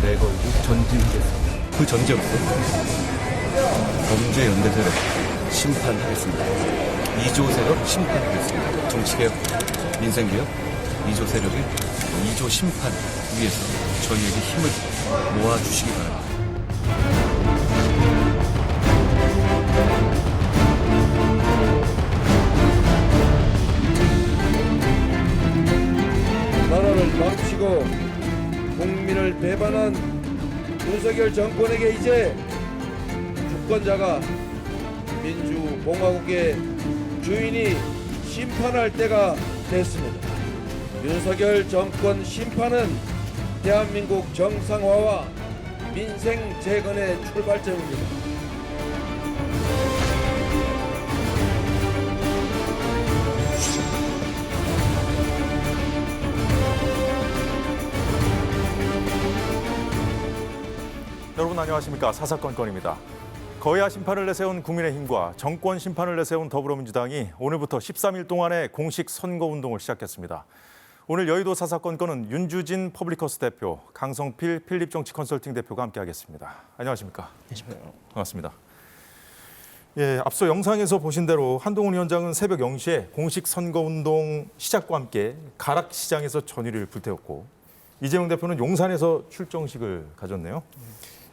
내걸고 전진하겠습니다. 그 전제로서 범죄 연대 세력 심판하겠습니다. 2조 세력 심판하겠습니다. 정치개혁, 민생개혁, 2조 세력의 2조 심판 위해서 저희에게 힘을 모아주시기 바랍니다. 나라를 망치고 국민을 배반한 윤석열 정권에게 이제 주권자가 민주공화국의 주인이 심판할 때가 됐습니다. 윤석열 정권 심판은 대한민국 정상화와 민생 재건의 출발점입니다. 여러분 안녕하십니까. 사사건건입니다. 거야 심판을 내세운 국민의힘과 정권 심판을 내세운 더불어민주당이 오늘부터 13일 동안의 공식 선거운동을 시작했습니다. 오늘 여의도 사사건건은 윤주진 퍼블리커스 대표, 강성필 필립정치 컨설팅 대표가 함께하겠습니다. 안녕하십니까. 반갑습니다. 예, 앞서 영상에서 보신 대로 한동훈 위원장은 새벽 0시에 공식 선거운동 시작과 함께 가락시장에서 전의를 불태웠고 이재명 대표는 용산에서 출정식을 가졌네요.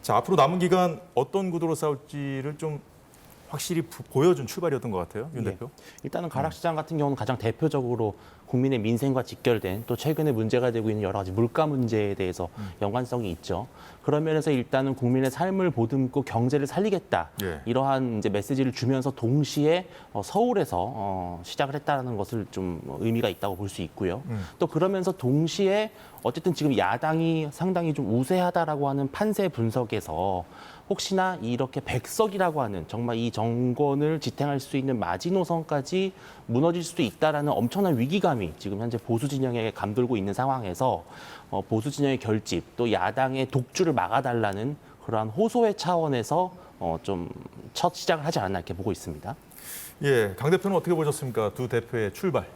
자, 앞으로 남은 기간 어떤 구도로 싸울지를 좀 확실히 보여준 출발이었던 것 같아요, 윤 대표. 일단은 가락시장 같은 경우는 가장 대표적으로 국민의 민생과 직결된 또 최근에 문제가 되고 있는 여러 가지 물가 문제에 대해서 연관성이 있죠. 그런 면에서 일단은 국민의 삶을 보듬고 경제를 살리겠다. 이러한 이제 메시지를 주면서 동시에 서울에서 시작을 했다는 것을 좀 의미가 있다고 볼 수 있고요. 또 그러면서 동시에 어쨌든 지금 야당이 상당히 좀 우세하다라고 하는 판세 분석에서 혹시나 이렇게 백석이라고 하는 정말 이 정권을 지탱할 수 있는 마지노선까지 무너질 수도 있다라는 엄청난 위기감이 지금 현재 보수 진영에게 감돌고 있는 상황에서 보수 진영의 결집 또 야당의 독주를 막아달라는 그러한 호소의 차원에서 좀 첫 시작을 하지 않았나 이렇게 보고 있습니다. 예, 강 대표는 어떻게 보셨습니까? 두 대표의 출발.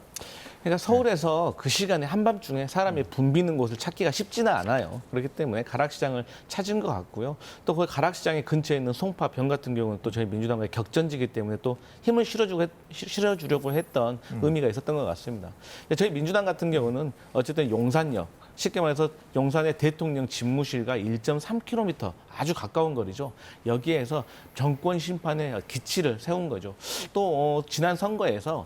그러니까 서울에서 그 시간에 한밤중에 사람이 붐비는 곳을 찾기가 쉽지는 않아요. 그렇기 때문에 가락시장을 찾은 것 같고요. 또 그 가락시장의 근처에 있는 송파 병 같은 경우는 또 저희 민주당과의 격전지기 때문에 또 힘을 실어주려고 했던 의미가 있었던 것 같습니다. 저희 민주당 같은 경우는 어쨌든 용산역, 쉽게 말해서 용산의 대통령 집무실과 1.3km 아주 가까운 거리죠. 여기에서 정권 심판의 기치를 세운 거죠. 또 지난 선거에서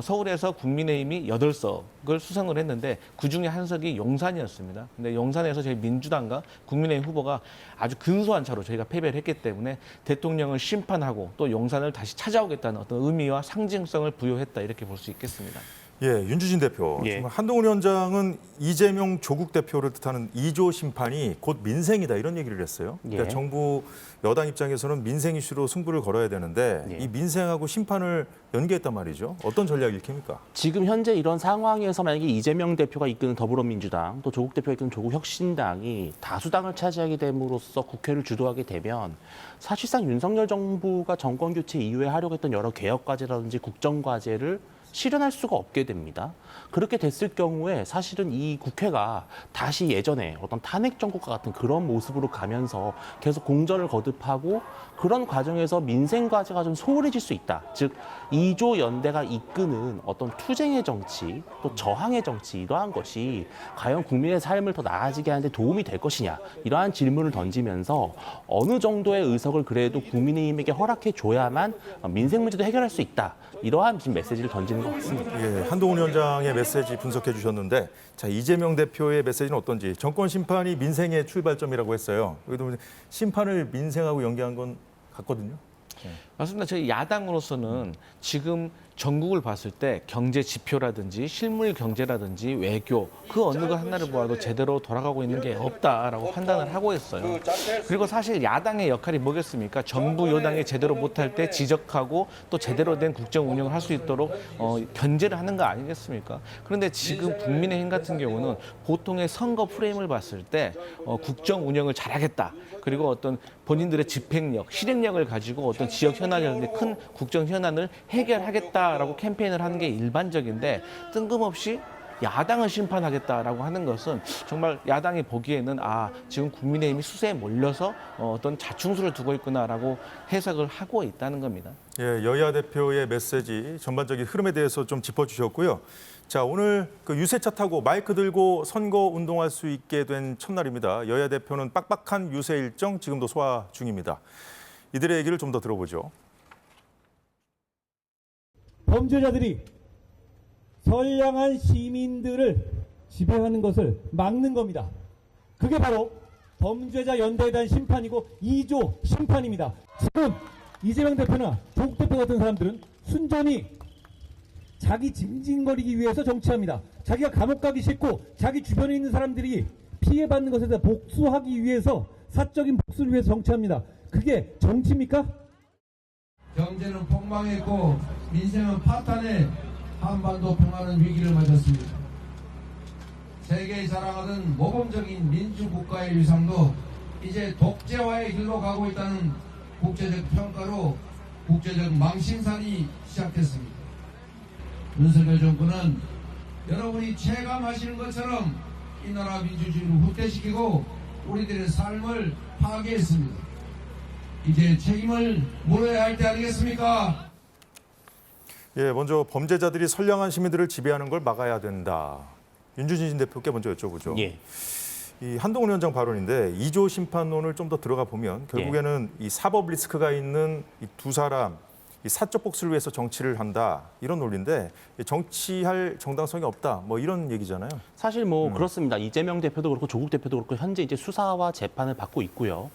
서울에서 국민의힘이 8석을 수성을 했는데 그중에 한 석이 용산이었습니다. 근데 용산에서 저희 민주당과 국민의힘 후보가 아주 근소한 차로 저희가 패배를 했기 때문에 대통령을 심판하고 또 용산을 다시 찾아오겠다는 어떤 의미와 상징성을 부여했다 이렇게 볼 수 있겠습니다. 예, 윤주진 대표. 예. 정말 한동훈 위원장은 이재명 조국 대표를 뜻하는 2조 심판이 곧 민생이다 이런 얘기를 했어요. 그러니까 예. 정부 여당 입장에서는 민생 이슈로 승부를 걸어야 되는데 예. 이 민생하고 심판을 연계했단 말이죠. 어떤 전략이 읽힙니까? 지금 현재 이런 상황에서 만약에 이재명 대표가 이끄는 더불어민주당 또 조국 대표가 이끄는 조국혁신당이 다수당을 차지하게 됨으로써 국회를 주도하게 되면 사실상 윤석열 정부가 정권 교체 이후에 하려고 했던 여러 개혁 과제라든지 국정 과제를 실현할 수가 없게 됩니다. 그렇게 됐을 경우에 사실은 이 국회가 다시 예전에 어떤 탄핵 정국과 같은 그런 모습으로 가면서 계속 공전을 거듭하고 그런 과정에서 민생 과제가 좀 소홀해질 수 있다. 즉 2조 연대가 이끄는 어떤 투쟁의 정치 또 저항의 정치 이러한 것이 과연 국민의 삶을 더 나아지게 하는 데 도움이 될 것이냐 이러한 질문을 던지면서 어느 정도의 의석을 그래도 국민의힘에게 허락해 줘야만 민생 문제도 해결할 수 있다. 이러한 지금 메시지를 던지는 것 같습니다. 예, 한동훈 위원장의 메시지 분석해 주셨는데 자, 이재명 대표의 메시지는 어떤지 정권 심판이 민생의 출발점이라고 했어요. 그래도 심판을 민생하고 연계한 건 같거든요. 맞습니다. 저희 야당으로서는 지금 전국을 봤을 때 경제 지표라든지 실물 경제라든지 외교 그 어느 것 하나를 보아도 제대로 돌아가고 있는 게 없다라고 판단을 하고 있어요. 그리고 사실 야당의 역할이 뭐겠습니까? 정부 여당이 제대로 못할 때 지적하고 또 제대로 된 국정 운영을 할 수 있도록 견제를 하는 거 아니겠습니까? 그런데 지금 국민의힘 같은 경우는 보통의 선거 프레임을 봤을 때 국정 운영을 잘하겠다. 그리고 어떤 본인들의 집행력, 실행력을 가지고 어떤 지역 현안이라든지 큰 국정 현안을 해결하겠다라고 캠페인을 하는 게 일반적인데 뜬금없이 야당을 심판하겠다라고 하는 것은 정말 야당이 보기에는 지금 국민의힘이 수세에 몰려서 어떤 자충수를 두고 있구나라고 해석을 하고 있다는 겁니다. 예, 여야 대표의 메시지 전반적인 흐름에 대해서 좀 짚어주셨고요. 자, 오늘 그 유세차 타고 마이크 들고 선거 운동할 수 있게 된 첫날입니다. 여야 대표는 빡빡한 유세 일정 지금도 소화 중입니다. 이들의 얘기를 좀 더 들어보죠. 범죄자들이 선량한 시민들을 지배하는 것을 막는 겁니다. 그게 바로 범죄자 연대에 대한 심판이고 2조 심판입니다. 지금 이재명 대표나 조국 대표 같은 사람들은 순전히 자기 징징거리기 위해서 정치합니다. 자기가 감옥 가기 싫고 자기 주변에 있는 사람들이 피해받는 것에 대해 복수하기 위해서 사적인 복수를 위해서 정치합니다. 그게 정치입니까? 경제는 폭망했고 민생은 파탄에 한반도 평화는 위기를 맞았습니다. 세계에 자랑하던 모범적인 민주국가의 위상도 이제 독재화의 길로 가고 있다는 국제적 평가로 국제적 망신살이 시작됐습니다. 윤석열 정부는 여러분이 체감하시는 것처럼 이 나라 민주주의를 후퇴시키고 우리들의 삶을 파괴했습니다. 이제 책임을 물어야 할 때 아니겠습니까? 예, 먼저 범죄자들이 선량한 시민들을 지배하는 걸 막아야 된다. 윤주진 대표께 먼저 여쭤보죠. 예. 이 한동훈 위원장 발언인데 2조 심판론을 좀 더 들어가 보면 결국에는 이 사법 리스크가 있는 이 두 사람 이 사적 복수를 위해서 정치를 한다 이런 논리인데 정치할 정당성이 없다 뭐 이런 얘기잖아요. 사실 그렇습니다. 이재명 대표도 그렇고 조국 대표도 그렇고 현재 이제 수사와 재판을 받고 있고요.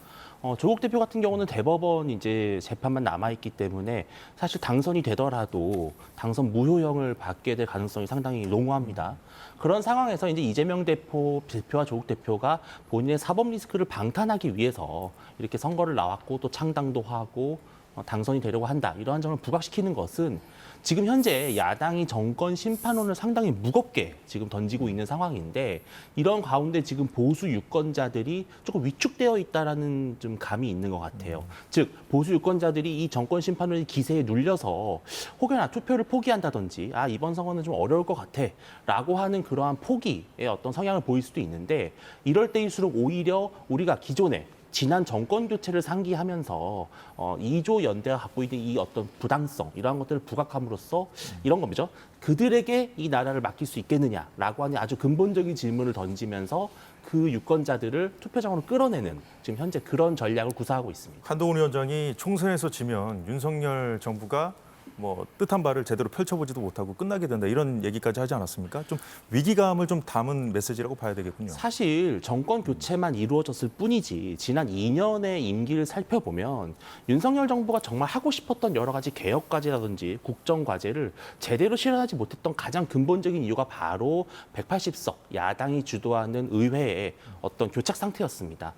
조국 대표 같은 경우는 대법원 이제 재판만 남아 있기 때문에 사실 당선이 되더라도 당선 무효형을 받게 될 가능성이 상당히 농후합니다. 그런 상황에서 이제 이재명 대표와 조국 대표가 본인의 사법 리스크를 방탄하기 위해서 이렇게 선거를 나왔고 또 창당도 하고 당선이 되려고 한다. 이러한 점을 부각시키는 것은 지금 현재 야당이 정권 심판론을 상당히 무겁게 지금 던지고 있는 상황인데 이런 가운데 지금 보수 유권자들이 조금 위축되어 있다라는 좀 감이 있는 것 같아요. 즉 보수 유권자들이 이 정권 심판론의 기세에 눌려서 혹여나 투표를 포기한다든지 이번 선거는 좀 어려울 것 같아라고 하는 그러한 포기의 어떤 성향을 보일 수도 있는데 이럴 때일수록 오히려 우리가 기존에 지난 정권 교체를 상기하면서 2조 연대가 갖고 있는 이 어떤 부당성 이러한 것들을 부각함으로써 이런 겁니다. 그들에게 이 나라를 맡길 수 있겠느냐라고 하는 아주 근본적인 질문을 던지면서 그 유권자들을 투표장으로 끌어내는 지금 현재 그런 전략을 구사하고 있습니다. 한동훈 위원장이 총선에서 지면 윤석열 정부가 뭐 뜻한 바를 제대로 펼쳐보지도 못하고 끝나게 된다 이런 얘기까지 하지 않았습니까? 좀 위기감을 좀 담은 메시지라고 봐야 되겠군요. 사실 정권 교체만 이루어졌을 뿐이지 지난 2년의 임기를 살펴보면 윤석열 정부가 정말 하고 싶었던 여러 가지 개혁 과제라든지 국정 과제를 제대로 실현하지 못했던 가장 근본적인 이유가 바로 180석 야당이 주도하는 의회의 어떤 교착 상태였습니다.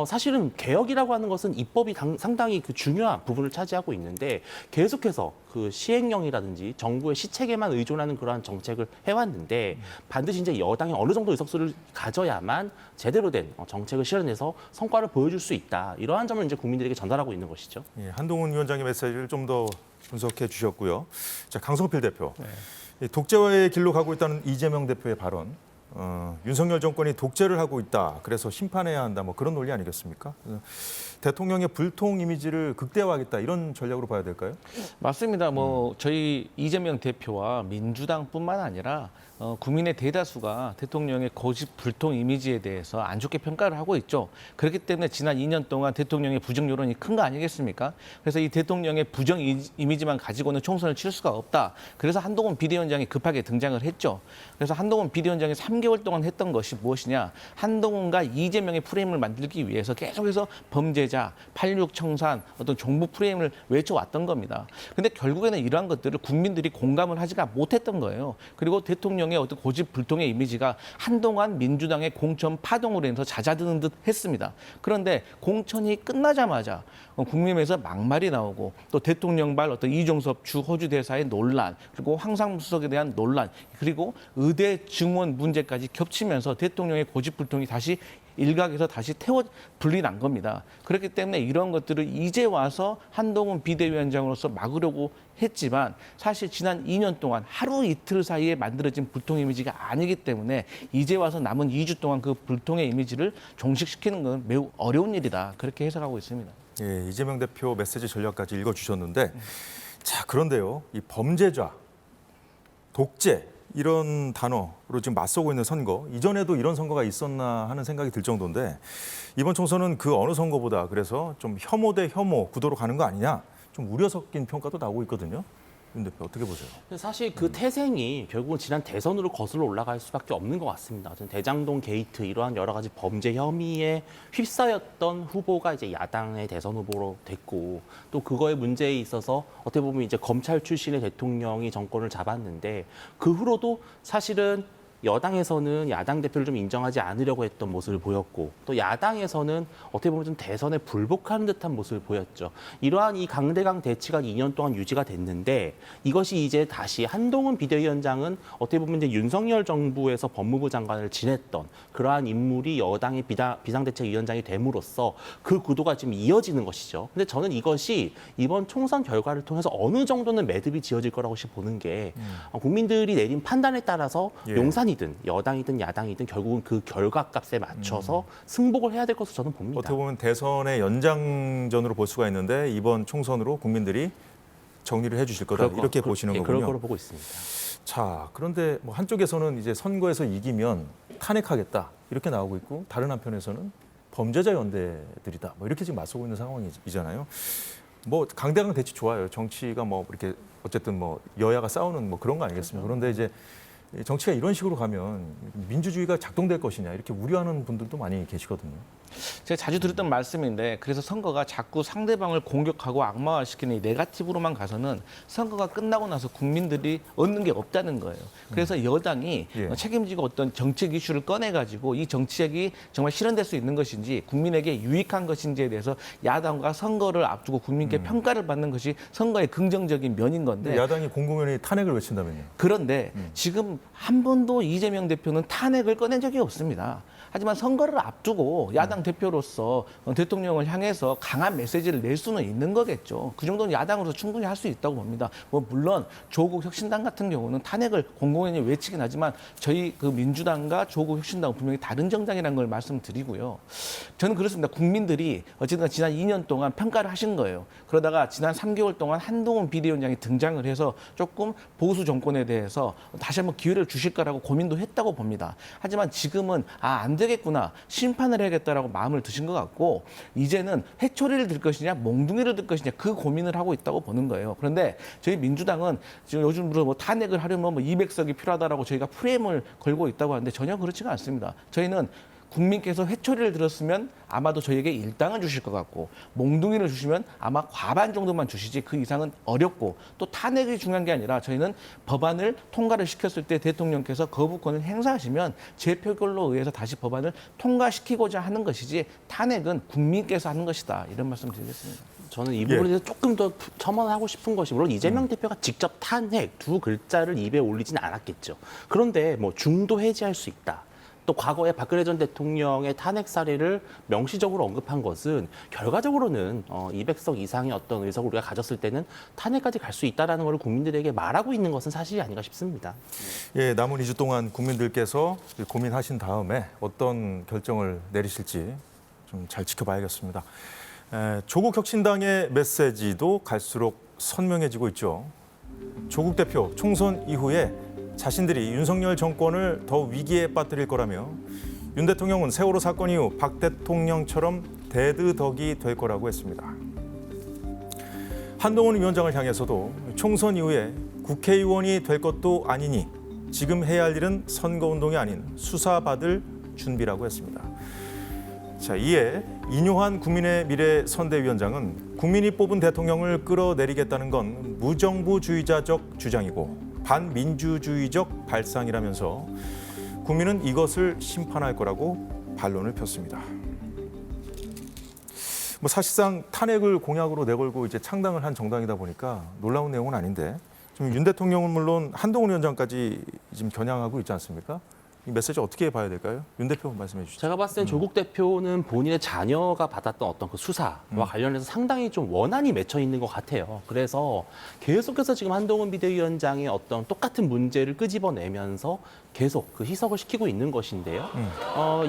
사실은 개혁이라고 하는 것은 입법이 상당히 그 중요한 부분을 차지하고 있는데 계속해서 그 시행령이라든지 정부의 시책에만 의존하는 그러한 정책을 해왔는데 반드시 이제 여당이 어느 정도 의석수를 가져야만 제대로 된 정책을 실현해서 성과를 보여줄 수 있다. 이러한 점을 이제 국민들에게 전달하고 있는 것이죠. 예, 한동훈 위원장의 메시지를 좀 더 분석해 주셨고요. 자, 강성필 대표. 이 독재화의 길로 가고 있다는 이재명 대표의 발언. 윤석열 정권이 독재를 하고 있다. 그래서 심판해야 한다. 뭐 그런 논리 아니겠습니까? 대통령의 불통 이미지를 극대화하겠다. 이런 전략으로 봐야 될까요? 맞습니다. 저희 이재명 대표와 민주당뿐만 아니라 국민의 대다수가 대통령의 고집 불통 이미지에 대해서 안 좋게 평가를 하고 있죠. 그렇기 때문에 지난 2년 동안 대통령의 부정 여론이 큰 거 아니겠습니까? 그래서 이 대통령의 부정 이미지만 가지고는 총선을 칠 수가 없다. 그래서 한동훈 비대위원장이 급하게 등장을 했죠. 그래서 한동훈 비대위원장이 3개월 동안 했던 것이 무엇이냐? 한동훈과 이재명의 프레임을 만들기 위해서 계속해서 범죄자, 86 청산, 어떤 종부 프레임을 외쳐왔던 겁니다. 근데 결국에는 이러한 것들을 국민들이 공감을 하지가 못했던 거예요. 그리고 대통령의 어떤 고집 불통의 이미지가 한동안 민주당의 공천 파동으로 인해서 잦아드는 듯 했습니다. 그런데 공천이 끝나자마자 국민의힘에서 막말이 나오고 또 대통령발 어떤 이종섭 주 호주 대사의 논란, 그리고 황상무 수석에 대한 논란, 그리고 의대 증원 문제까지 겹치면서 대통령의 고집 불통이 다시 일각에서 다시 분리 난 겁니다. 그렇기 때문에 이런 것들을 이제 와서 한동훈 비대위원장으로서 막으려고 했지만 사실 지난 2년 동안 하루 이틀 사이에 만들어진 불통 이미지가 아니기 때문에 이제 와서 남은 2주 동안 그 불통의 이미지를 종식시키는 건 매우 어려운 일이다. 그렇게 해석하고 있습니다. 예, 이재명 대표 메시지 전략까지 읽어주셨는데 자, 그런데요. 이 범죄자, 독재 이런 단어로 지금 맞서고 있는 선거, 이전에도 이런 선거가 있었나 하는 생각이 들 정도인데 이번 총선은 그 어느 선거보다 그래서 좀 혐오 대 혐오 구도로 가는 거 아니냐, 좀 우려 섞인 평가도 나오고 있거든요. 윤 대표 어떻게 보세요? 사실 그 태생이 결국은 지난 대선으로 거슬러 올라갈 수밖에 없는 것 같습니다. 대장동 게이트 이러한 여러 가지 범죄 혐의에 휩싸였던 후보가 이제 야당의 대선 후보로 됐고 또 그거의 문제에 있어서 어떻게 보면 이제 검찰 출신의 대통령이 정권을 잡았는데 그 후로도 사실은 여당에서는 야당 대표를 좀 인정하지 않으려고 했던 모습을 보였고 또 야당에서는 어떻게 보면 좀 대선에 불복하는 듯한 모습을 보였죠. 이러한 이 강대강 대치가 2년 동안 유지가 됐는데 이것이 이제 다시 한동훈 비대위원장은 어떻게 보면 이제 윤석열 정부에서 법무부 장관을 지냈던 그러한 인물이 여당의 비상대책위원장이 됨으로써 그 구도가 지금 이어지는 것이죠. 근데 저는 이것이 이번 총선 결과를 통해서 어느 정도는 매듭이 지어질 거라고 보는 게 국민들이 내린 판단에 따라서 용산이든 여당이든 야당이든 결국은 그 결과값에 맞춰서 승복을 해야 될 것으로 저는 봅니다. 어떻게 보면 대선의 연장전으로 볼 수가 있는데 이번 총선으로 국민들이 정리를 해주실 거다 이렇게 보시는 거군요. 그럴 거로 보고 있습니다. 자, 그런데 뭐 한쪽에서는 이제 선거에서 이기면 탄핵하겠다 이렇게 나오고 있고 다른 한편에서는 범죄자 연대들이다 뭐 이렇게 지금 맞서고 있는 상황이잖아요. 뭐 강대강 대치 좋아요. 정치가 뭐 이렇게 어쨌든 뭐 여야가 싸우는 뭐 그런 거 아니겠습니까? 그런데 이제 정치가 이런 식으로 가면 민주주의가 작동될 것이냐 이렇게 우려하는 분들도 많이 계시거든요. 제가 자주 들었던 말씀인데 그래서 선거가 자꾸 상대방을 공격하고 악마화시키는 이 네거티브로만 가서는 선거가 끝나고 나서 국민들이 얻는 게 없다는 거예요. 그래서 여당이 책임지고 어떤 정책 이슈를 꺼내가지고 이 정책이 정말 실현될 수 있는 것인지 국민에게 유익한 것인지에 대해서 야당과 선거를 앞두고 국민께 평가를 받는 것이 선거의 긍정적인 면인 건데 야당이 공공연히 탄핵을 외친다면요. 그런데 지금 한 번도 이재명 대표는 탄핵을 꺼낸 적이 없습니다. 하지만 선거를 앞두고 야당 대표로서 대통령을 향해서 강한 메시지를 낼 수는 있는 거겠죠. 그 정도는 야당으로서 충분히 할 수 있다고 봅니다. 뭐 물론 조국 혁신당 같은 경우는 탄핵을 공공연히 외치긴 하지만 저희 그 민주당과 조국 혁신당은 분명히 다른 정당이라는 걸 말씀드리고요. 저는 그렇습니다. 국민들이 어쨌든 지난 2년 동안 평가를 하신 거예요. 그러다가 지난 3개월 동안 한동훈 비대위원장이 등장을 해서 조금 보수 정권에 대해서 다시 한번 기회를 주실 거라고 고민도 했다고 봅니다. 하지만 지금은 안 되겠구나, 심판을 해야겠다라고 마음을 드신 것 같고 이제는 회초리를 들 것이냐 몽둥이를 들 것이냐 그 고민을 하고 있다고 보는 거예요. 그런데 저희 민주당은 지금 요즘 뭐 탄핵을 하려면 뭐 200석이 필요하다라고 저희가 프레임을 걸고 있다고 하는데 전혀 그렇지가 않습니다. 저희는 국민께서 회초리를 들었으면 아마도 저희에게 일당을 주실 것 같고 몽둥이를 주시면 아마 과반 정도만 주시지 그 이상은 어렵고 또 탄핵이 중요한 게 아니라 저희는 법안을 통과를 시켰을 때 대통령께서 거부권을 행사하시면 재표결로 의해서 다시 법안을 통과시키고자 하는 것이지 탄핵은 국민께서 하는 것이다. 이런 말씀 드리겠습니다. 저는 이 부분에 대해서 조금 더 첨언하고 싶은 것이 물론 이재명 대표가 직접 탄핵 두 글자를 입에 올리지는 않았겠죠. 그런데 뭐 중도 해제할 수 있다. 또 과거에 박근혜 전 대통령의 탄핵 사례를 명시적으로 언급한 것은 결과적으로는 200석 이상의 어떤 의석을 우리가 가졌을 때는 탄핵까지 갈 수 있다는 걸 국민들에게 말하고 있는 것은 사실이 아닌가 싶습니다. 예, 남은 2주 동안 국민들께서 고민하신 다음에 어떤 결정을 내리실지 좀 잘 지켜봐야겠습니다. 조국 혁신당의 메시지도 갈수록 선명해지고 있죠. 조국 대표 총선 이후에 자신들이 윤석열 정권을 더 위기에 빠뜨릴 거라며 윤 대통령은 세월호 사건 이후 박 대통령처럼 대드덕이 될 거라고 했습니다. 한동훈 위원장을 향해서도 총선 이후에 국회의원이 될 것도 아니니 지금 해야 할 일은 선거운동이 아닌 수사받을 준비라고 했습니다. 자, 이에 인요한 국민의 미래 선대위원장은 국민이 뽑은 대통령을 끌어내리겠다는 건 무정부주의자적 주장이고 반민주주의적 발상이라면서 국민은 이것을 심판할 거라고 반론을 폈습니다. 뭐 사실상 탄핵을 공약으로 내걸고 이제 창당을 한 정당이다 보니까 놀라운 내용은 아닌데 지금 윤 대통령은 물론 한동훈 위원장까지 지금 겨냥하고 있지 않습니까? 이 메시지 어떻게 봐야 될까요? 윤 대표 말씀해 주시죠. 제가 봤을 땐 조국 대표는 본인의 자녀가 받았던 어떤 그 수사와 관련해서 상당히 좀 원한이 맺혀 있는 것 같아요. 그래서 계속해서 지금 한동훈 비대위원장의 어떤 똑같은 문제를 끄집어내면서 계속 그 희석을 시키고 있는 것인데요.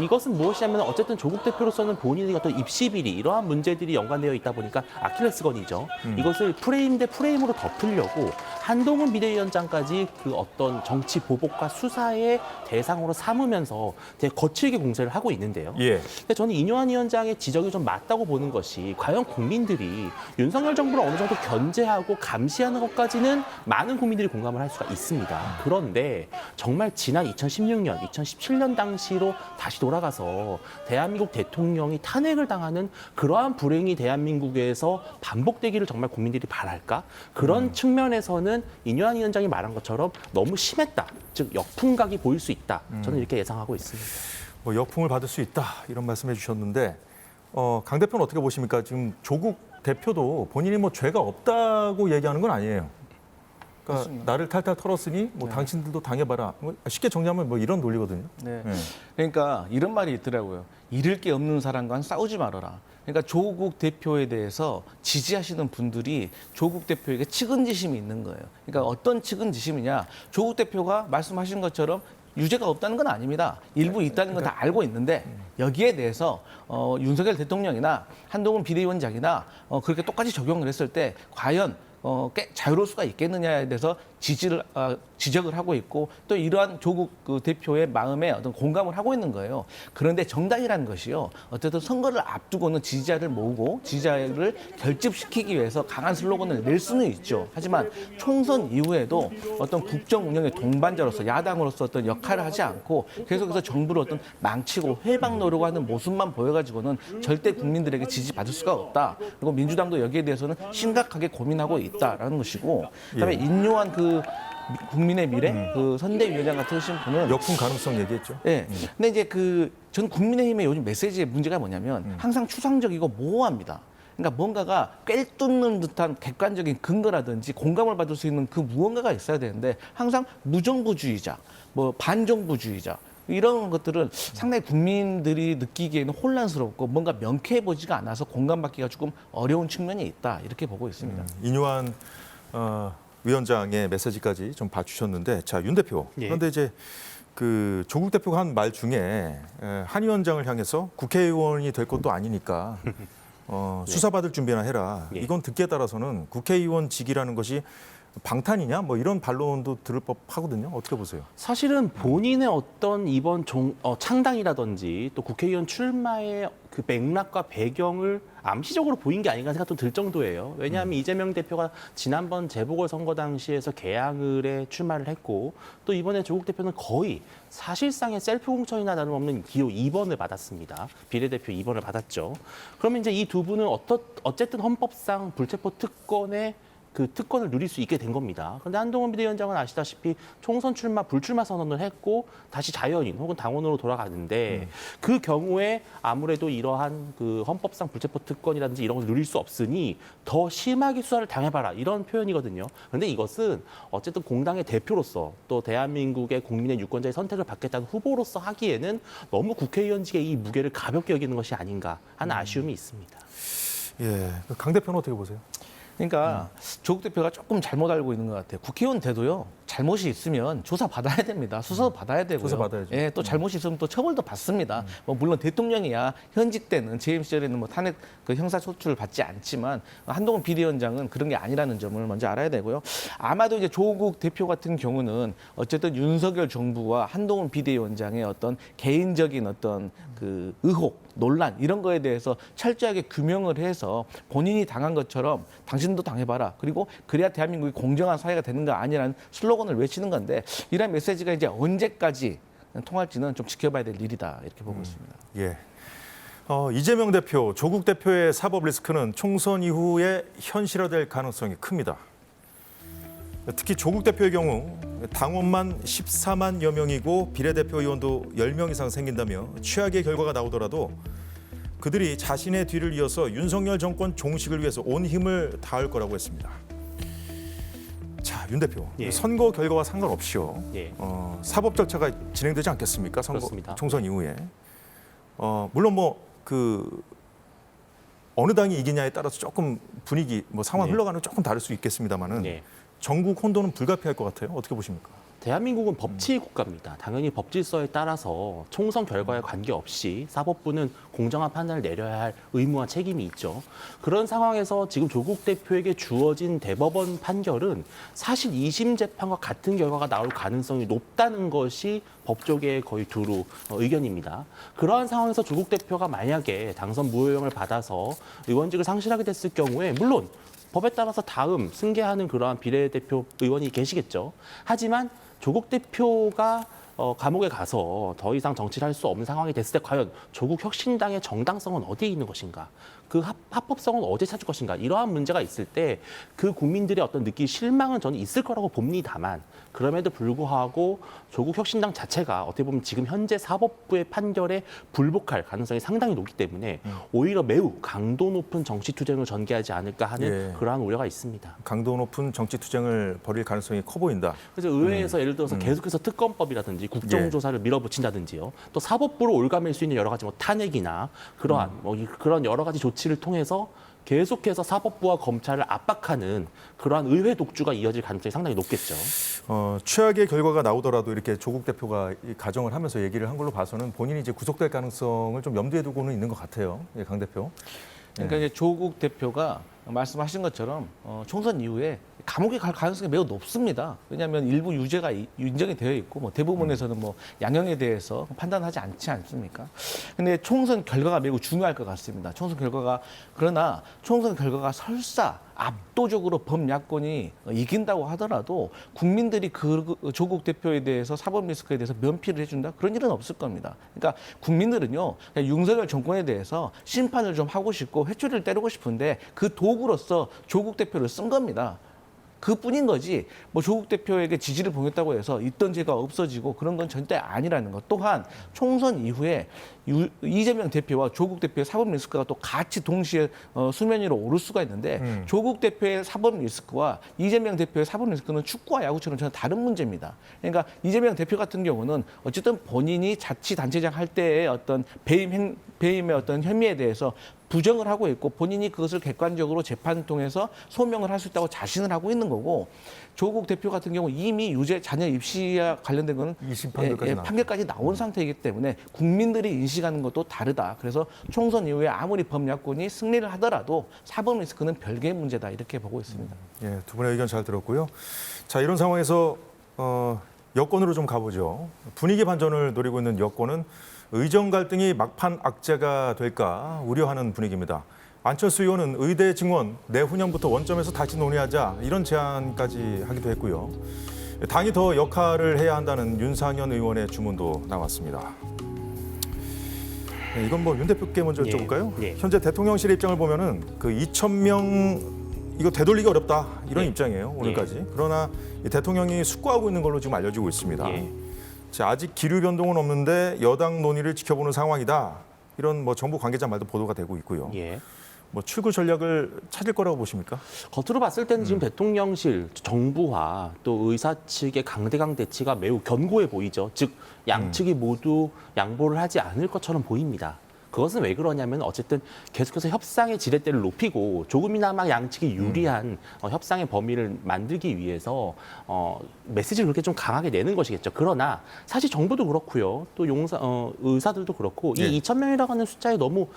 이것은 무엇이냐면 어쨌든 조국 대표로서는 본인의 어떤 입시 비리 이러한 문제들이 연관되어 있다 보니까 아킬레스건이죠. 이것을 프레임 대 프레임으로 덮으려고 한동훈 비대위원장까지 그 어떤 정치 보복과 수사의 대상으로 삼으면서 되게 거칠게 공세를 하고 있는데요. 예. 근데 저는 이뇨한 위원장의 지적이 좀 맞다고 보는 것이 과연 국민들이 윤석열 정부를 어느 정도 견제하고 감시하는 것까지는 많은 국민들이 공감을 할 수가 있습니다. 그런데 정말 지난 2016년, 2017년 당시로 다시 돌아가서 대한민국 대통령이 탄핵을 당하는 그러한 불행이 대한민국에서 반복되기를 정말 국민들이 바랄까? 그런 측면에서는 이뇨한 위원장이 말한 것처럼 너무 심했다. 즉 역풍각이 보일 수 있다. 저는 이렇게 예상하고 있습니다. 뭐 역풍을 받을 수 있다 이런 말씀해 주셨는데 강 대표는 어떻게 보십니까? 지금 조국 대표도 본인이 뭐 죄가 없다고 얘기하는 건 아니에요. 그러니까 맞습니다. 나를 탈탈 털었으니 뭐 당신들도 당해봐라. 쉽게 정리하면 뭐 이런 논리거든요. 네. 네. 그러니까 이런 말이 있더라고요. 잃을 게 없는 사람과는 싸우지 말아라. 그러니까 조국 대표에 대해서 지지하시는 분들이 조국 대표에게 측은지심이 있는 거예요. 그러니까 어떤 측은지심이냐? 조국 대표가 말씀하신 것처럼 유죄가 없다는 건 아닙니다. 일부 있다는 건 다 알고 있는데 여기에 대해서 윤석열 대통령이나 한동훈 비대위원장이나 그렇게 똑같이 적용을 했을 때 과연 꽤 자유로울 수가 있겠느냐에 대해서 지적을 하고 있고 또 이러한 조국 그 대표의 마음에 어떤 공감을 하고 있는 거예요. 그런데 정당이라는 것이요. 어쨌든 선거를 앞두고는 지지자를 모으고 지지자를 결집시키기 위해서 강한 슬로건을 낼 수는 있죠. 하지만 총선 이후에도 어떤 국정 운영의 동반자로서 야당으로서 어떤 역할을 하지 않고 계속해서 정부를 어떤 망치고 회방 노려고 하는 모습만 보여가지고는 절대 국민들에게 지지받을 수가 없다. 그리고 민주당도 여기에 대해서는 심각하게 고민하고 있다라는 것이고 그다음에 인요한 그 국민의 미래 그 선대위원장 같은 분은 역풍 가능성 얘기했죠. 예. 근데 이제 전 국민의힘의 요즘 메시지의 문제가 뭐냐면 항상 추상적이고 모호합니다. 그러니까 뭔가가 꿰뚫는 듯한 객관적인 근거라든지 공감을 받을 수 있는 그 무언가가 있어야 되는데 항상 무정부주의자, 뭐 반정부주의자 이런 것들은 상당히 국민들이 느끼기에는 혼란스럽고 뭔가 명쾌해 보지가 않아서 공감받기가 조금 어려운 측면이 있다 이렇게 보고 있습니다. 이뇨한 위원장의 메시지까지 좀 봐주셨는데, 자, 윤 대표. 예. 그런데 이제 그 조국 대표가 한 말 중에 한 위원장을 향해서 국회의원이 될 것도 아니니까 수사받을 준비나 해라. 예. 이건 듣기에 따라서는 국회의원직이라는 것이 방탄이냐? 뭐 이런 반론도 들을 법하거든요. 어떻게 보세요? 사실은 본인의 어떤 이번 창당이라든지 또 국회의원 출마의 그 맥락과 배경을 암시적으로 보인 게 아닌가 생각도 들 정도예요. 왜냐하면 이재명 대표가 지난번 재보궐선거 당시에서 개항을에 출마를 했고 또 이번에 조국 대표는 거의 사실상의 셀프 공천이나 다름없는 기호 2번을 받았습니다. 비례대표 2번을 받았죠. 그러면 이제 이 두 분은 어쨌든 헌법상 불체포 특권의 그 특권을 누릴 수 있게 된 겁니다. 그런데 한동훈 비대위원장은 아시다시피 총선 출마, 불출마 선언을 했고 다시 자연인 혹은 당원으로 돌아가는데 그 경우에 아무래도 이러한 그 헌법상 불체포 특권이라든지 이런 걸 누릴 수 없으니 더 심하게 수사를 당해봐라 이런 표현이거든요. 그런데 이것은 어쨌든 공당의 대표로서 또 대한민국의 국민의 유권자의 선택을 받겠다는 후보로서 하기에는 너무 국회의원직의 이 무게를 가볍게 여기는 것이 아닌가 하는 아쉬움이 있습니다. 예, 강 대표는 어떻게 보세요? 그러니까 조국 대표가 조금 잘못 알고 있는 것 같아요. 국회의원 돼도요. 잘못이 있으면 조사 받아야 됩니다. 수사도 받아야 되고요. 조사 받아야죠. 예, 또 잘못이 있으면 또 처벌도 받습니다. 뭐 물론 대통령이야 현직 때는 재임 시절에는 뭐 탄핵 그 형사 소추를 받지 않지만 한동훈 비대위원장은 그런 게 아니라는 점을 먼저 알아야 되고요. 아마도 이제 조국 대표 같은 경우는 어쨌든 윤석열 정부와 한동훈 비대위원장의 어떤 개인적인 어떤 그 의혹, 논란 이런 거에 대해서 철저하게 규명을 해서 본인이 당한 것처럼 당신도 당해봐라. 그리고 그래야 대한민국이 공정한 사회가 되는 거 아니라는 슬로건을 외치는 건데 이런 메시지가 이제 언제까지 통할지는 좀 지켜봐야 될 일이다 이렇게 보고 있습니다. 예. 이재명 대표, 조국 대표의 사법 리스크는 총선 이후에 현실화될 가능성이 큽니다. 특히 조국 대표의 경우 당원만 14만여 명이고 비례대표 의원도 10명 이상 생긴다며 최악의 결과가 나오더라도 그들이 자신의 뒤를 이어서 윤석열 정권 종식을 위해서 온 힘을 다할 거라고 했습니다. 자, 윤 대표, 예. 선거 결과와 상관없이요. 예. 사법 절차가 진행되지 않겠습니까? 선거 그렇습니다. 총선 이후에. 물론 어느 당이 이기냐에 따라서 조금 분위기, 상황 네. 흘러가는 조금 다를 수 있겠습니다만은 예. 전국 혼돈은 불가피할 것 같아요. 어떻게 보십니까? 대한민국은 법치 국가입니다. 당연히 법 질서에 따라서 총선 결과에 관계없이 사법부는 공정한 판단을 내려야 할 의무와 책임이 있죠. 그런 상황에서 지금 조국 대표에게 주어진 대법원 판결은 사실 2심 재판과 같은 결과가 나올 가능성이 높다는 것이 법조계의 거의 두루 의견입니다. 그러한 상황에서 조국 대표가 만약에 당선 무효형을 받아서 의원직을 상실하게 됐을 경우에 물론 법에 따라서 다음 승계하는 그러한 비례대표 의원이 계시겠죠. 하지만 조국 대표가 감옥에 가서 더 이상 정치를 할 수 없는 상황이 됐을 때 과연 조국 혁신당의 정당성은 어디에 있는 것인가? 그 합법성은 어디에 찾을 것인가? 이러한 문제가 있을 때 그 국민들의 어떤 느낄 실망은 저는 있을 거라고 봅니다만 그럼에도 불구하고 조국 혁신당 자체가 어떻게 보면 지금 현재 사법부의 판결에 불복할 가능성이 상당히 높기 때문에 오히려 매우 강도 높은 정치 투쟁을 전개하지 않을까 하는 예. 그러한 우려가 있습니다. 강도 높은 정치 투쟁을 벌일 가능성이 커 보인다. 그래서 의회에서 예를 들어서 계속해서 특검법이라든지 국정조사를 밀어붙인다든지요. 또 사법부로 올가맬 수 있는 여러 가지 탄핵이나 그러한 그런 여러 가지 조치를 통해서 계속해서 사법부와 검찰을 압박하는 그러한 의회 독주가 이어질 가능성이 상당히 높겠죠. 최악의 결과가 나오더라도 이렇게 조국 대표가 이 가정을 하면서 얘기를 한 걸로 봐서는 본인이 이제 구속될 가능성을 좀 염두에 두고는 있는 것 같아요. 예, 강 대표. 그러니까 이제 조국 대표가 말씀하신 것처럼 총선 이후에 감옥에 갈 가능성이 매우 높습니다. 왜냐하면 일부 유죄가 인정이 되어 있고 대부분에서는 양형에 대해서 판단하지 않지 않습니까? 근데 총선 결과가 매우 중요할 것 같습니다. 그러나 총선 결과가 설사 압도적으로 범야권이 이긴다고 하더라도 국민들이 그 조국 대표에 대해서 사법 리스크에 대해서 면피를 해준다? 그런 일은 없을 겁니다. 그러니까 국민들은요, 그냥 윤석열 정권에 대해서 심판을 좀 하고 싶고 회초리를 때리고 싶은데 그 도구로서 조국 대표를 쓴 겁니다. 그뿐인 거지 조국 대표에게 지지를 보냈다고 해서 있던 죄가 없어지고 그런 건 절대 아니라는 것. 또한 총선 이후에 이재명 대표와 조국 대표의 사법 리스크가 또 같이 동시에 수면 위로 오를 수가 있는데 조국 대표의 사법 리스크와 이재명 대표의 사법 리스크는 축구와 야구처럼 전혀 다른 문제입니다. 그러니까 이재명 대표 같은 경우는 어쨌든 본인이 자치단체장 할 때의 어떤 배임의 어떤 혐의에 대해서 부정을 하고 있고 본인이 그것을 객관적으로 재판을 통해서 소명을 할 수 있다고 자신을 하고 있는 거고 조국 대표 같은 경우 이미 유죄 자녀 입시와 관련된 거는 2심 판결까지 판결까지 나온 상태이기 때문에 국민들이 인식하는 것도 다르다. 그래서 총선 이후에 아무리 범야권이 승리를 하더라도 사법 리스크는 별개의 문제다 이렇게 보고 있습니다. 예, 두 분의 의견 잘 들었고요. 자, 이런 상황에서 여권으로 좀 가보죠. 분위기 반전을 노리고 있는 여권은 의정 갈등이 막판 악재가 될까 우려하는 분위기입니다. 안철수 의원은 의대 증원 내후년부터 원점에서 다시 논의하자 이런 제안까지 하기도 했고요. 당이 더 역할을 해야 한다는 윤상현 의원의 주문도 나왔습니다. 네, 이건 윤 대표께 먼저 여쭤볼까요? 예. 현재 대통령실 입장을 보면은 그 2,000명 이거 되돌리기 어렵다 이런 예. 입장이에요 오늘까지. 그러나 이 대통령이 숙고하고 있는 걸로 지금 알려지고 있습니다. 예. 자, 아직 기류 변동은 없는데 여당 논의를 지켜보는 상황이다. 이런 정부 관계자 말도 보도가 되고 있고요. 예. 출구 전략을 찾을 거라고 보십니까? 겉으로 봤을 때는 지금 대통령실, 정부와 또 의사 측의 강대강 대치가 매우 견고해 보이죠. 즉 양측이 모두 양보를 하지 않을 것처럼 보입니다. 그것은 왜 그러냐면 어쨌든 계속해서 협상의 지렛대를 높이고 조금이나마 양측이 유리한 협상의 범위를 만들기 위해서 메시지를 그렇게 좀 강하게 내는 것이겠죠. 그러나 사실 정부도 그렇고요. 또 의사들도 그렇고 예. 이 2,000명이라고 하는 숫자에 너무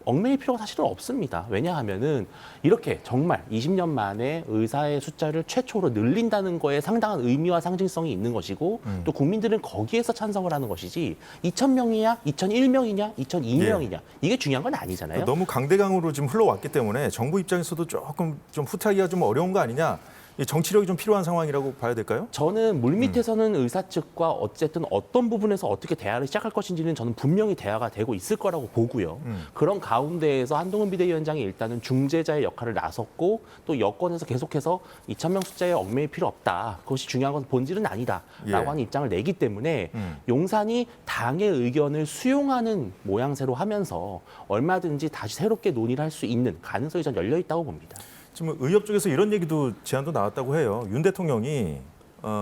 얽매일 필요가 사실은 없습니다. 왜냐하면은 이렇게 정말 20년 만에 의사의 숫자를 최초로 늘린다는 거에 상당한 의미와 상징성이 있는 것이고 또 국민들은 거기에서 찬성을 하는 것이지 2,000명이냐, 2,001명이냐, 2,002명이냐 이게 중요한 건 아니잖아요. 너무 강대강으로 지금 흘러왔기 때문에 정부 입장에서도 조금 좀 후퇴하기가 좀 어려운 거 아니냐? 이 정치력이 좀 필요한 상황이라고 봐야 될까요? 저는 물밑에서는 의사 측과 어쨌든 어떤 부분에서 어떻게 대화를 시작할 것인지는 저는 분명히 대화가 되고 있을 거라고 보고요. 그런 가운데에서 한동훈 비대위원장이 일단은 중재자의 역할을 나섰고 또 여권에서 계속해서 2,000명 숫자에 얽매일 필요 없다. 그것이 중요한 것은 본질은 아니다라고 예. 하는 입장을 내기 때문에 용산이 당의 의견을 수용하는 모양새로 하면서 얼마든지 다시 새롭게 논의를 할 수 있는 가능성이 전 열려 있다고 봅니다. 지금 의협 쪽에서 이런 얘기도 제안도 나왔다고 해요. 윤 대통령이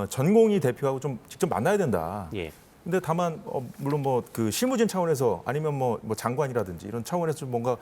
전공의 대표하고 좀 직접 만나야 된다. 예. 근데 다만 물론 뭐 그 실무진 차원에서 아니면 뭐 장관이라든지 이런 차원에서 좀 뭔가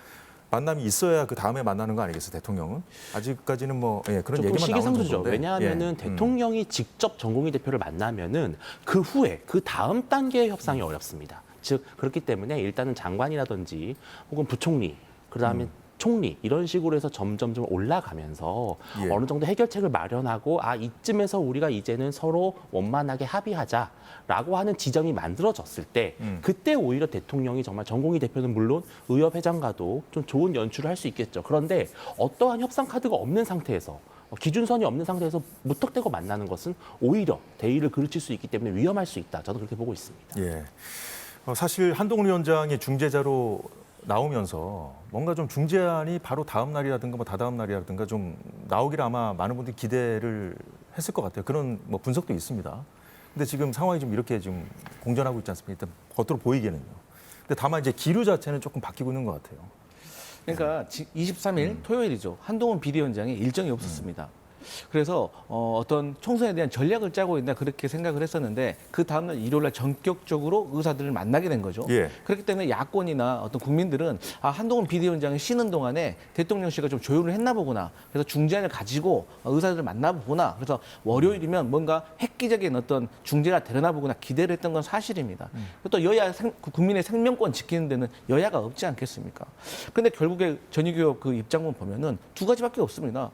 만남이 있어야 그 다음에 만나는 거 아니겠어요, 대통령은? 아직까지는 뭐 그런 조금 얘기만 나오는 시기상조죠. 정도인데. 왜냐하면은 대통령이 직접 전공의 대표를 만나면은 그 후에 그 다음 단계의 협상이 어렵습니다. 즉 그렇기 때문에 일단은 장관이라든지 혹은 부총리 그다음에 총리 이런 식으로 해서 점점 올라가면서 예. 어느 정도 해결책을 마련하고 이쯤에서 우리가 이제는 서로 원만하게 합의하자라고 하는 지점이 만들어졌을 때 그때 오히려 대통령이 정말 전공의 대표는 물론 의협 회장과도 좀 좋은 연출을 할 수 있겠죠. 그런데 어떠한 협상 카드가 없는 상태에서 기준선이 없는 상태에서 무턱대고 만나는 것은 오히려 대의를 그르칠 수 있기 때문에 위험할 수 있다. 저도 그렇게 보고 있습니다. 예. 사실 한동훈 위원장이 중재자로 나오면서 뭔가 좀 중재안이 바로 다음 날이라든가 뭐 다다음 날이라든가 좀 나오기를 아마 많은 분들이 기대를 했을 것 같아요. 그런 뭐 분석도 있습니다. 근데 지금 상황이 좀 이렇게 좀 공전하고 있지 않습니까? 일단 겉으로 보이기는요. 근데 다만 이제 기류 자체는 조금 바뀌고 있는 것 같아요. 그러니까 23일 토요일이죠. 한동훈 비대위원장이 일정이 없었습니다. 그래서 어떤 총선에 대한 전략을 짜고 있나 그렇게 생각을 했었는데 그 다음날 일요일날 전격적으로 의사들을 만나게 된 거죠. 예. 그렇기 때문에 야권이나 어떤 국민들은 한동훈 비대위원장이 쉬는 동안에 대통령실과 좀 조율을 했나 보구나. 그래서 중재안을 가지고 의사들을 만나보구나. 그래서 월요일이면 뭔가 획기적인 어떤 중재가 되려나 보구나 기대를 했던 건 사실입니다. 또 국민의 생명권 지키는 데는 여야가 없지 않겠습니까? 근데 결국에 전위교협 그 입장문 보면은 두 가지밖에 없습니다.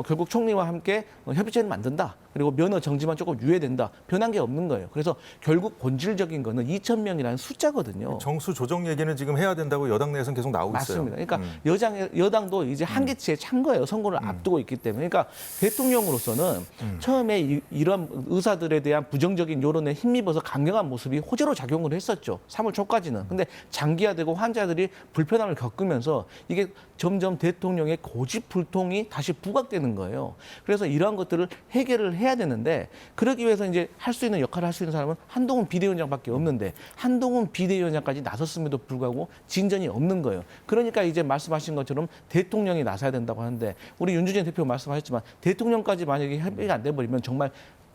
결국 총리와 함께 협의체를 만든다. 그리고 면허 정지만 조금 유예된다. 변한 게 없는 거예요. 그래서 결국 본질적인 거는 2,000명이라는 숫자거든요. 정수 조정 얘기는 지금 해야 된다고 여당 내에서는 계속 나오고 있어요. 맞습니다. 그러니까 여당도 이제 한계치에 찬 거예요. 선거를 앞두고 있기 때문에. 그러니까 대통령으로서는 처음에 이런 의사들에 대한 부정적인 여론에 힘입어서 강경한 모습이 호재로 작용을 했었죠. 3월 초까지는. 근데 장기화되고 환자들이 불편함을 겪으면서 이게 점점 대통령의 고집불통이 다시 부각되는 거예요. 그래서 이러한 것들을 해결을 해야 되는데 그러기 위해서 이제 할 수 있는 역할을 할 수 있는 사람은 한동훈 비대위원장밖에 없는데 한동훈 비대위원장까지 나섰음에도 불구하고 진전이 없는 거예요. 그러니까 이제 말씀하신 것처럼 대통령이 나서야 된다고 하는데 우리 윤주진 대표 말씀하셨지만 대통령까지 만약에 협의가 안 돼버리면 정말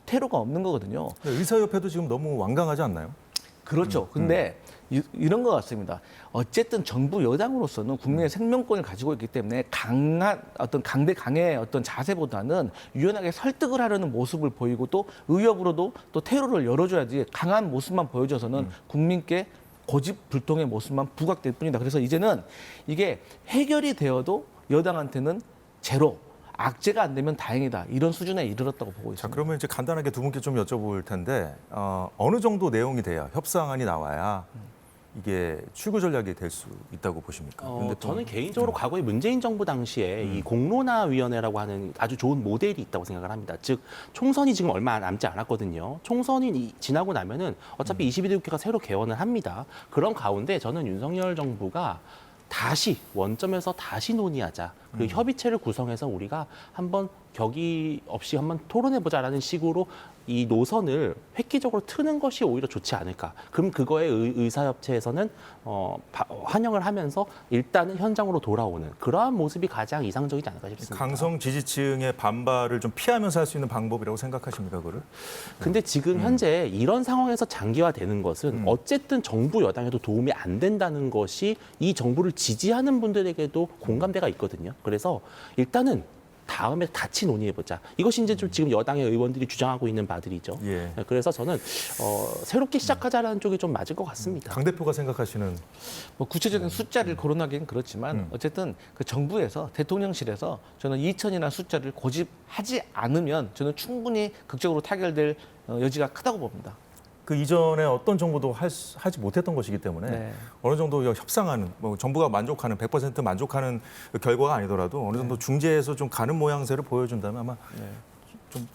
테러가 없는 거거든요. 의사협회도 지금 너무 완강하지 않나요? 그렇죠. 근데 이런 것 같습니다. 어쨌든 정부 여당으로서는 국민의 생명권을 가지고 있기 때문에 강한 어떤 강대강의 어떤 자세보다는 유연하게 설득을 하려는 모습을 보이고 또 의협으로도 또 테러를 열어줘야지 강한 모습만 보여줘서는 국민께 고집불통의 모습만 부각될 뿐이다. 그래서 이제는 이게 해결이 되어도 여당한테는 제로. 악재가 안 되면 다행이다. 이런 수준에 이르렀다고 보고 있습니다. 자, 그러면 이제 간단하게 두 분께 좀 여쭤볼 텐데 어느 정도 내용이 돼야 협상안이 나와야 이게 출구 전략이 될 수 있다고 보십니까? 저는 개인적으로 과거에 문재인 정부 당시에 이 공론화위원회라고 하는 아주 좋은 모델이 있다고 생각을 합니다. 즉 총선이 지금 얼마 남지 않았거든요. 총선이 지나고 나면은 어차피 22대 국회가 새로 개원을 합니다. 그런 가운데 저는 윤석열 정부가 다시 원점에서 다시 논의하자. 그리고 협의체를 구성해서 우리가 한번 격의 없이 한번 토론해보자라는 식으로 이 노선을 획기적으로 트는 것이 오히려 좋지 않을까. 그럼 그거에 의사협체에서는 환영을 하면서 일단은 현장으로 돌아오는 그러한 모습이 가장 이상적이지 않을까 싶습니다. 강성 지지층의 반발을 좀 피하면서 할 수 있는 방법이라고 생각하십니까, 그거를? 근데 지금 현재 이런 상황에서 장기화되는 것은 어쨌든 정부 여당에도 도움이 안 된다는 것이 이 정부를 지지하는 분들에게도 공감대가 있거든요. 그래서 일단은 다음에 같이 논의해보자. 이것이 이제 좀 지금 여당의 의원들이 주장하고 있는 바들이죠. 예. 그래서 저는 새롭게 시작하자라는 쪽이 좀 맞을 것 같습니다. 강 대표가 생각하시는 구체적인 숫자를 거론하기는 그렇지만 어쨌든 그 정부에서 대통령실에서 저는 2,000이라는 숫자를 고집하지 않으면 저는 충분히 극적으로 타결될 여지가 크다고 봅니다. 그 이전에 어떤 정부도 하지 못했던 것이기 때문에 네. 어느 정도 협상하는 정부가 만족하는 100% 만족하는 그 결과가 아니더라도 어느 정도 중재해서 좀 가는 모양새를 보여준다면 아마 좀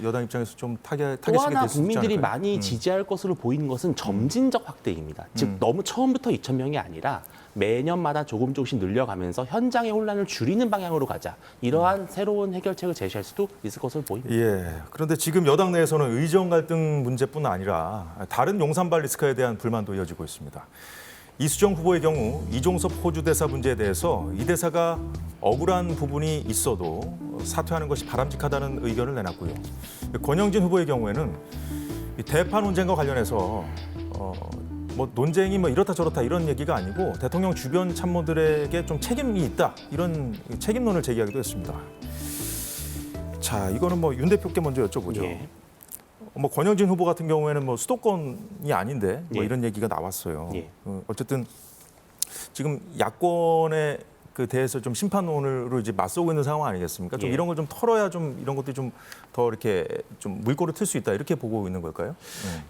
여당 입장에서 좀 타겟이 또 될 하나 수 있지 국민들이 않을까요? 많이 지지할 것으로 보이는 것은 점진적 확대입니다. 즉 너무 처음부터 2,000명이 아니라 매년마다 조금씩 늘려가면서 현장의 혼란을 줄이는 방향으로 가자. 이러한 새로운 해결책을 제시할 수도 있을 것으로 보입니다. 예. 그런데 지금 여당 내에서는 의정 갈등 문제뿐 아니라 다른 용산발 리스크에 대한 불만도 이어지고 있습니다. 이수정 후보의 경우 이종섭 호주 대사 문제에 대해서 이 대사가 억울한 부분이 있어도 사퇴하는 것이 바람직하다는 의견을 내놨고요. 권영진 후보의 경우에는 이 대파 논쟁과 관련해서 뭐 논쟁이 뭐 이렇다 저렇다 이런 얘기가 아니고 대통령 주변 참모들에게 좀 책임이 있다 이런 책임론을 제기하기도 했습니다. 자, 이거는 뭐 윤 대표께 먼저 여쭤보죠. 예. 뭐 권영진 후보 같은 경우에는 뭐 수도권이 아닌데 뭐 예. 이런 얘기가 나왔어요. 예. 어쨌든 지금 야권에 그 대해서 좀 심판론으로 이제 맞서고 있는 상황 아니겠습니까? 좀 예. 이런 걸 좀 털어야 좀 이런 것들이 좀 더 이렇게 좀 물꼬를 틀 수 있다 이렇게 보고 있는 걸까요?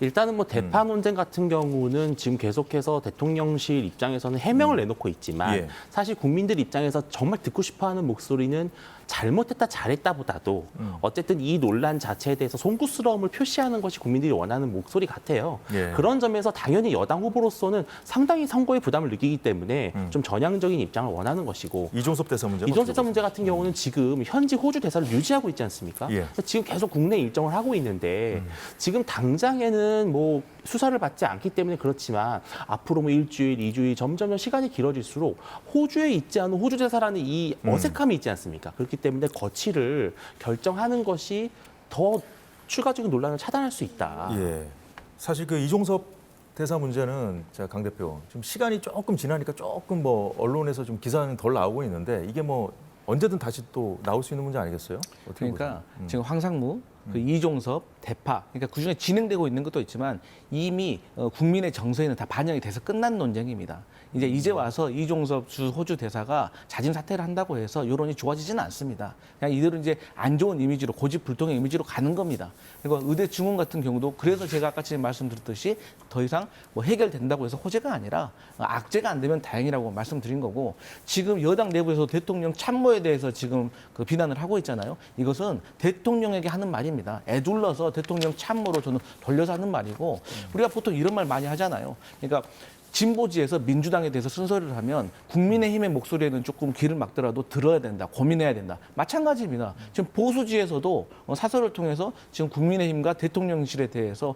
일단은 뭐 대파 논쟁 같은 경우는 지금 계속해서 대통령실 입장에서는 해명을 내놓고 있지만 예. 사실 국민들 입장에서 정말 듣고 싶어하는 목소리는 잘못했다 잘했다보다도 어쨌든 이 논란 자체에 대해서 송구스러움을 표시하는 것이 국민들이 원하는 목소리 같아요. 예. 그런 점에서 당연히 여당 후보로서는 상당히 선거에 부담을 느끼기 때문에 좀 전향적인 입장을 원하는 것이고 이종섭 대사 문제. 이종섭 대사 문제 같은 경우는 지금 현지 호주 대사를 유지하고 있지 않습니까? 예. 지금 계속 국내 일정을 하고 있는데 지금 당장에는 뭐 수사를 받지 않기 때문에 그렇지만 앞으로 뭐 일주일, 2주일 점점 시간이 길어질수록 호주에 있지 않은 호주 대사라는 이 어색함이 있지 않습니까? 그렇기 때문에 거취를 결정하는 것이 더 추가적인 논란을 차단할 수 있다. 예. 사실 그 이종섭 대사 문제는 자, 강 대표 지금 시간이 조금 지나니까 조금 뭐 언론에서 좀 기사는 덜 나오고 있는데 이게 뭐 언제든 다시 또 나올 수 있는 문제 아니겠어요? 어떻게 그러니까 보세요? 지금 황상무, 그 이종섭, 대파, 그러니까 그중에 진행되고 있는 것도 있지만 이미 국민의 정서에는 다 반영이 돼서 끝난 논쟁입니다. 이제 와서 이종섭 주 호주 대사가 자진 사퇴를 한다고 해서 여론이 좋아지지는 않습니다. 그냥 이대로 이제 안 좋은 이미지로 고집불통의 이미지로 가는 겁니다. 그리고 의대 증원 같은 경우도 그래서 제가 아까 전에 말씀드렸듯이 더 이상 뭐 해결된다고 해서 호재가 아니라 악재가 안 되면 다행이라고 말씀드린 거고 지금 여당 내부에서 대통령 참모에 대해서 지금 그 비난을 하고 있잖아요. 이것은 대통령에게 하는 말입니다. 애둘러서 대통령 참모로 저는 돌려서 하는 말이고 우리가 보통 이런 말 많이 하잖아요. 그러니까 진보지에서 민주당에 대해서 쓴소리를 하면 국민의힘의 목소리에는 조금 귀를 막더라도 들어야 된다, 고민해야 된다. 마찬가지입니다. 지금 보수지에서도 사설을 통해서 지금 국민의힘과 대통령실에 대해서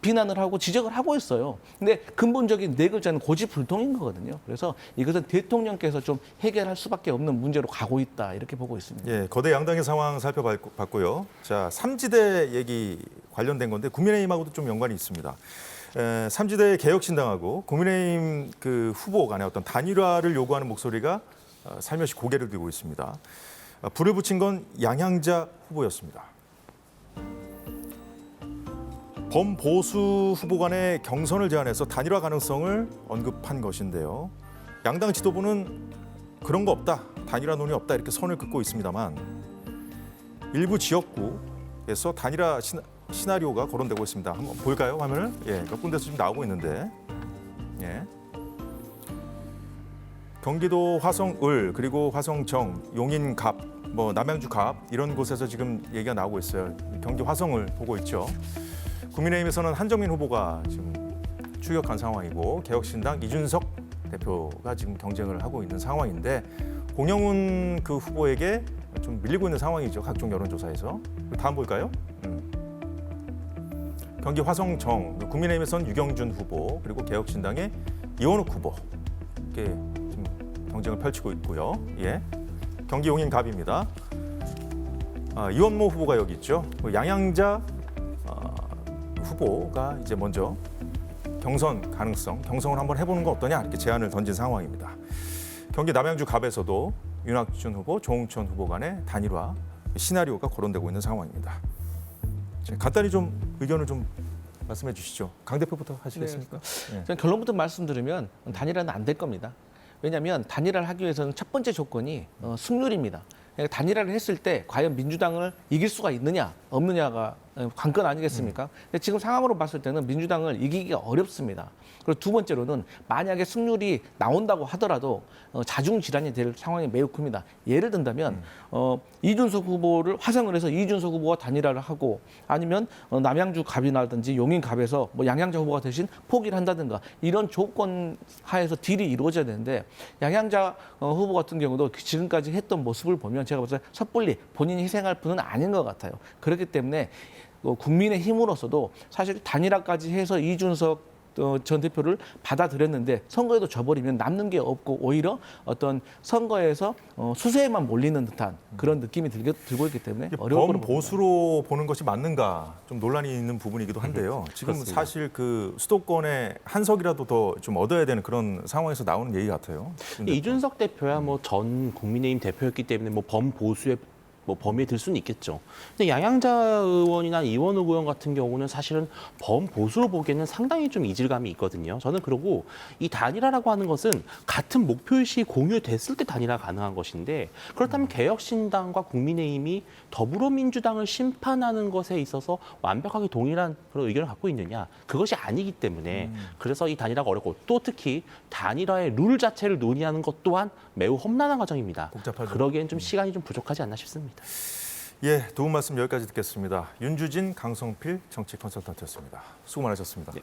비난을 하고 지적을 하고 있어요. 근데 근본적인 네 글자는 고집불통인 거거든요. 그래서 이것은 대통령께서 좀 해결할 수밖에 없는 문제로 가고 있다 이렇게 보고 있습니다. 예, 거대 양당의 상황 살펴봤고요. 자, 삼지대 얘기 관련된 건데 국민의힘하고도 좀 연관이 있습니다. 삼지대 개혁신당하고 국민의힘 그 후보 간의 어떤 단일화를 요구하는 목소리가 살며시 고개를 들고 있습니다. 불을 붙인 건 양향자 후보였습니다. 범보수 후보 간의 경선을 제안해서 단일화 가능성을 언급한 것인데요. 양당 지도부는 그런 거 없다, 단일화 논의 없다 이렇게 선을 긋고 있습니다만 일부 지역구에서 단일화 시나리오가 거론되고 있습니다. 한번 볼까요, 화면을? 예, 몇 군데서 지금 나오고 있는데, 예. 경기도 화성을 그리고 화성정, 용인갑, 뭐 남양주갑 이런 곳에서 지금 얘기가 나오고 있어요. 경기 화성을 보고 있죠. 국민의힘에서는 한정민 후보가 지금 추격한 상황이고 개혁신당 이준석 대표가 지금 경쟁을 하고 있는 상황인데 공영훈 그 후보에게 좀 밀리고 있는 상황이죠. 각종 여론조사에서. 다음 볼까요? 경기 화성정, 국민의힘에서는 유경준 후보 그리고 개혁신당의 이원욱 후보 이렇게 지금 경쟁을 펼치고 있고요. 예. 경기 용인갑입니다. 이원모 후보가 여기 있죠. 양향자 후보가 이제 먼저 경성을 한번 해보는 거 어떠냐 이렇게 제안을 던진 상황입니다. 경기 남양주 갑에서도 윤학준 후보, 조홍천 후보 간의 단일화 시나리오가 거론되고 있는 상황입니다. 간단히 좀 의견을 좀 말씀해 주시죠. 강 대표부터 하시겠습니까? 네. 저는 결론부터 말씀드리면 단일화는 안 될 겁니다. 왜냐하면 단일화를 하기 위해서는 첫 번째 조건이 승률입니다. 단일화를 했을 때 과연 민주당을 이길 수가 있느냐 없느냐가 관건 아니겠습니까? 근데 지금 상황으로 봤을 때는 민주당을 이기기가 어렵습니다. 그리고 두 번째로는 만약에 승률이 나온다고 하더라도 자중질환이 될 상황이 매우 큽니다. 예를 든다면 이준석 후보를 화성을 해서 이준석 후보와 단일화를 하고 아니면 남양주 갑이라든지 용인 갑에서 뭐 양향자 후보가 대신 포기를 한다든가 이런 조건 하에서 딜이 이루어져야 되는데 양향자 후보 같은 경우도 지금까지 했던 모습을 보면 제가 봤을 때 섣불리 본인이 희생할 분은 아닌 것 같아요. 그렇기 때문에 국민의 힘으로서도 사실 단일화까지 해서 이준석 전 대표를 받아들였는데 선거에도 져버리면 남는 게 없고 오히려 어떤 선거에서 수세에만 몰리는 듯한 그런 느낌이 들고 있기 때문에 어려울 거로 봅니다. 범보수로 보는 것이 맞는가 좀 논란이 있는 부분이기도 한데요. 지금 그렇습니다. 사실 그 수도권에 한 석이라도 더 좀 얻어야 되는 그런 상황에서 나오는 얘기 같아요. 이준석 대표야 뭐 전 국민의힘 대표였기 때문에 뭐 범보수의 뭐 범위에 들 수는 있겠죠. 근데 양양자 의원이나 이원욱 의원 같은 경우는 사실은 범보수로 보기에는 상당히 좀 이질감이 있거든요. 저는 그러고 이 단일화라고 하는 것은 같은 목표의식이 공유됐을 때 단일화 가능한 것인데 그렇다면 개혁신당과 국민의힘이 더불어민주당을 심판하는 것에 있어서 완벽하게 동일한 그런 의견을 갖고 있느냐? 그것이 아니기 때문에 그래서 이 단일화가 어렵고 또 특히 단일화의 룰 자체를 논의하는 것 또한 매우 험난한 과정입니다. 복잡하죠. 그러기엔 좀 시간이 좀 부족하지 않나 싶습니다. 예, 도움 말씀 여기까지 듣겠습니다. 윤주진, 강성필 정치 컨설턴트였습니다. 수고 많으셨습니다. 네.